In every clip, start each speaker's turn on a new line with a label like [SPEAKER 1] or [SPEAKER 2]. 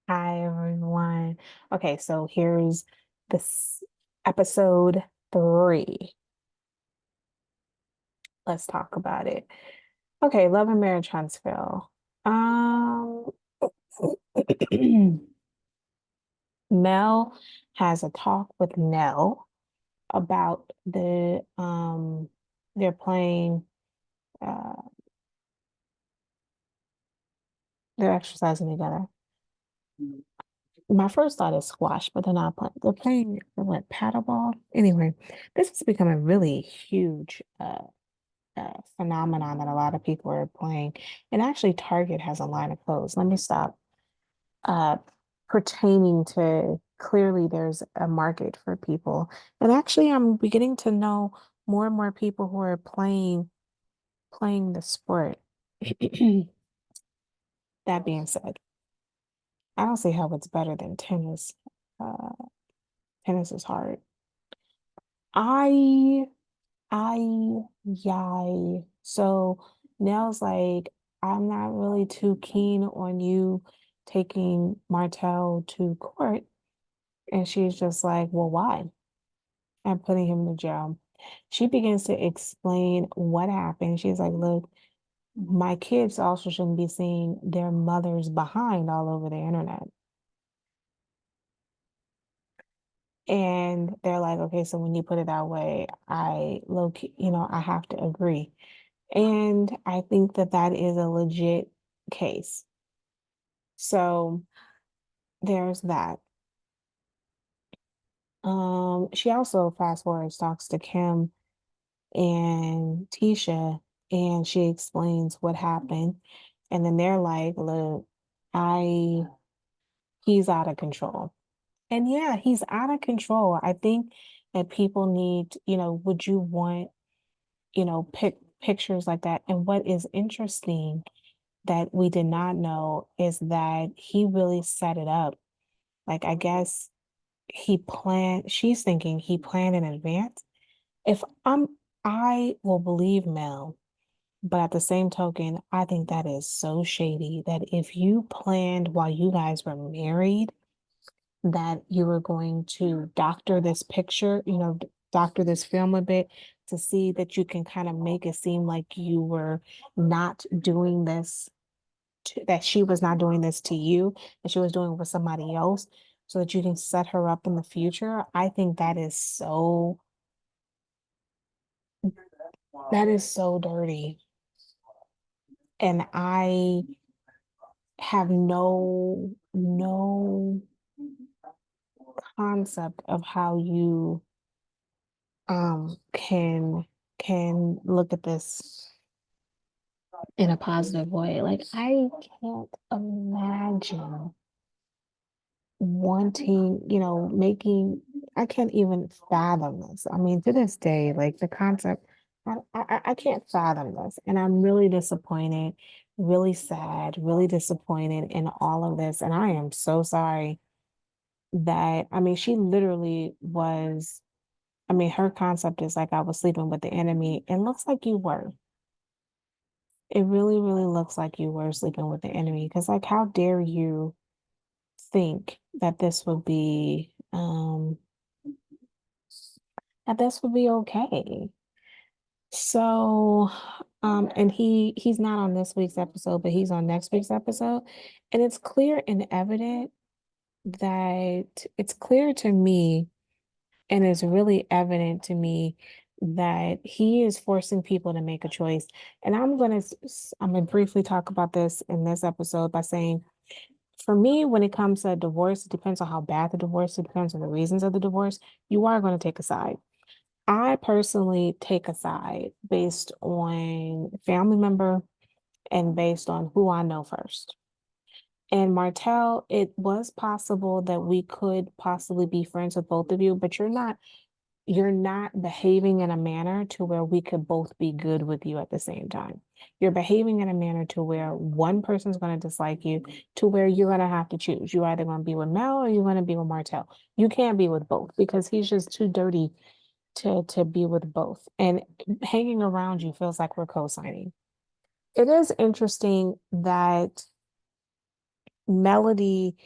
[SPEAKER 1] Hi, everyone. Okay, so here's this episode 3. Let's talk about it. Okay, Love and Marriage Huntsville. Um, Mel has a talk with Nell about they're playing uh they're exercising together. My first thought is squash, but they're not playing. They're playing what, paddleball? Anyway, this is becoming really huge phenomenon that a lot of people are playing. And actually, Target has a line of clothes. Let me stop. Uh, Pertaining to clearly there's a market for people. And actually, I'm beginning to know more and more people who are playing the sport. That being said, I don't see how it's better than tennis. Uh, Tennis is hard. I yay. So Nell's like, I'm not really too keen on you taking Martell to court. And she's just like, well, why? And putting him in jail. She begins to explain what happened. She's like, look, my kids also shouldn't be seeing their mothers behind all over the internet. And they're like, okay, so when you put it that way, I have to agree. And I think that that is a legit case. So there's that. She also fast forwards talks to Kim and Tisha, and she explains what happened. And then they're like, look, I he's out of control. And yeah, he's out of control. I think that people need, would you want, pictures like that? And what is interesting that we did not know is that he really set it up. Like, I guess she's thinking he planned in advance. If I will believe Mel, but at the same token, I think that is so shady that if you planned while you guys were married that you were going to doctor this picture, doctor this film a bit to see that you can kind of make it seem like you were not doing this that she was not doing this to you, that she was doing it with somebody else, so that you can set her up in the future. I think that is so dirty. And I have no concept of how you can look at this in a positive way. Like I can't imagine wanting, I can't even fathom this. I mean, to this day, like the concept, I can't fathom this. And I'm really disappointed, really sad, really disappointed in all of this. And I am so sorry I mean, she literally was, I mean, her concept is like I was sleeping with the enemy. It looks like you were. It really, really looks like you were sleeping with the enemy. Because, like, how dare you think that this would be okay. So, and he's not on this week's episode, but he's on next week's episode. And it's clear and evident that it's clear to me, and it's really evident to me that he is forcing people to make a choice. And I'm gonna briefly talk about this in this episode by saying, for me, when it comes to divorce, it depends on how bad the divorce, it depends on the reasons of the divorce. You are going to take a side. I personally take a side based on family member and based on who I know first. And Martell, it was possible that we could possibly be friends with both of you, but you're not behaving in a manner to where we could both be good with you at the same time. You're behaving in a manner to where one person's going to dislike you, to where you're going to have to choose. You're either going to be with Mel or you're going to be with Martell. You can't be with both because he's just too dirty to be with both. And hanging around you feels like we're co-signing. It is interesting that Melody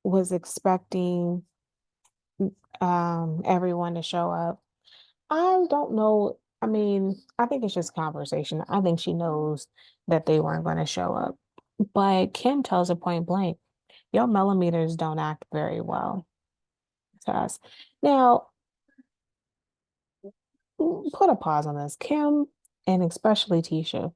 [SPEAKER 1] was expecting everyone to show up. I don't know. I mean, I think it's just conversation. I think she knows that they weren't going to show up. But Kim tells her point blank, your millimeters don't act very well to us. Now, put a pause on this. Kim, and especially Tisha,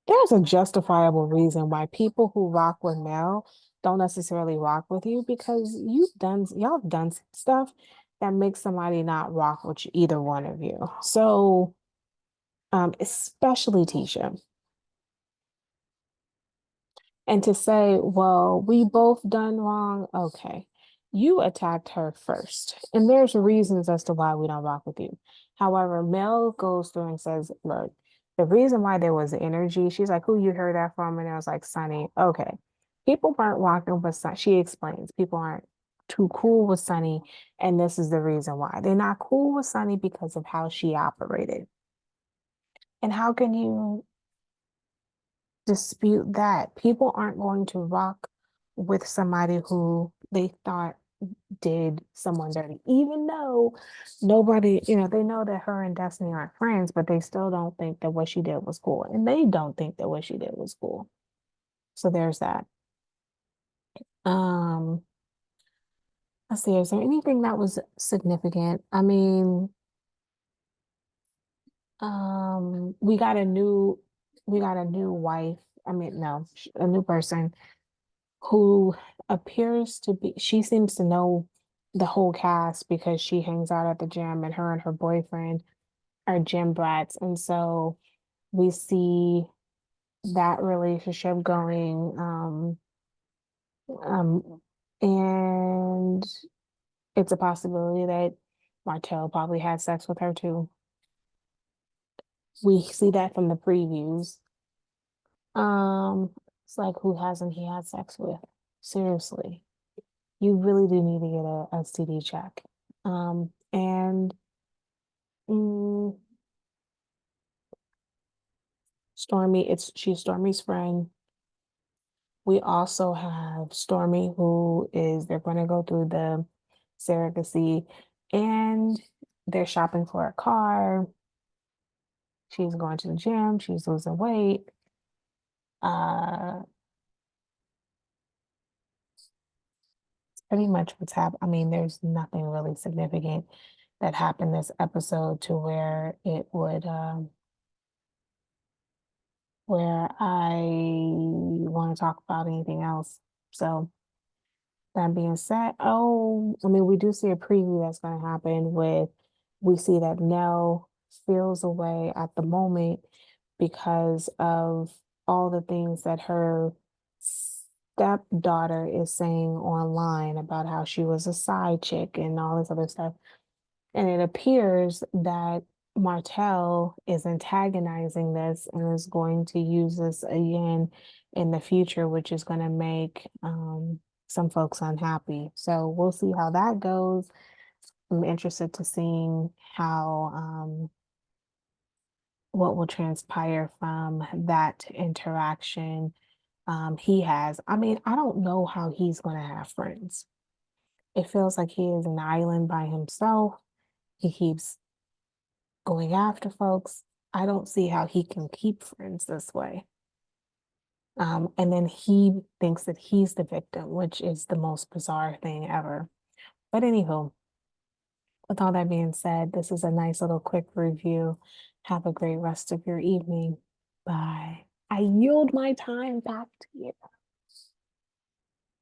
[SPEAKER 1] there's a justifiable reason why people who rock with Mel don't necessarily rock with you because y'all have done stuff that makes somebody not rock with either one of you. So, especially Tisha. And to say, well, we both done wrong. Okay. You attacked her first. And there's reasons as to why we don't rock with you. However, Mel goes through and says, look, the reason why there was energy, she's like, who you heard that from? And I was like, Sunny. Okay. People weren't rocking with Sunny. She explains people aren't too cool with Sunny. And this is the reason why. They're not cool with Sunny because of how she operated. And how can you dispute that? People aren't going to rock with somebody who they thought did someone dirty, even though nobody, they know that her and Destiny aren't friends, but they still don't think that what she did was cool. And they don't think that what she did was cool. So there's that. Um, let's see, is there anything that was significant? I mean, we got a new wife. I mean, no, a new person who appears to be, she seems to know the whole cast because she hangs out at the gym and her boyfriend are gym brats. And so we see that relationship going. Um, and it's a possibility that Martell probably had sex with her too. We see that from the previews. It's like who hasn't he had sex with? Seriously. You really do need to get a STD check. And mm, Stormy, she's Stormy's friend. We also have Stormy, they're going to go through the surrogacy and they're shopping for a car. She's going to the gym, she's losing weight. Uh, it's pretty much what's happened. I mean, there's nothing really significant that happened this episode to where it would, where I want to talk about anything else. So that being said, I mean, we do see a preview that's going to happen we see that Nell feels away at the moment because of all the things that her stepdaughter is saying online about how she was a side chick and all this other stuff. And it appears that Martell is antagonizing this and is going to use this again in the future, which is going to make some folks unhappy. So we'll see how that goes. I'm interested to seeing how what will transpire from that interaction he has. I mean, I don't know how he's going to have friends. It feels like he is an island by himself. He keeps going after folks. I don't see how he can keep friends this way. And then he thinks that he's the victim, which is the most bizarre thing ever. But anywho, with all that being said, this is a nice little quick review. Have a great rest of your evening. Bye. I yield my time back to you.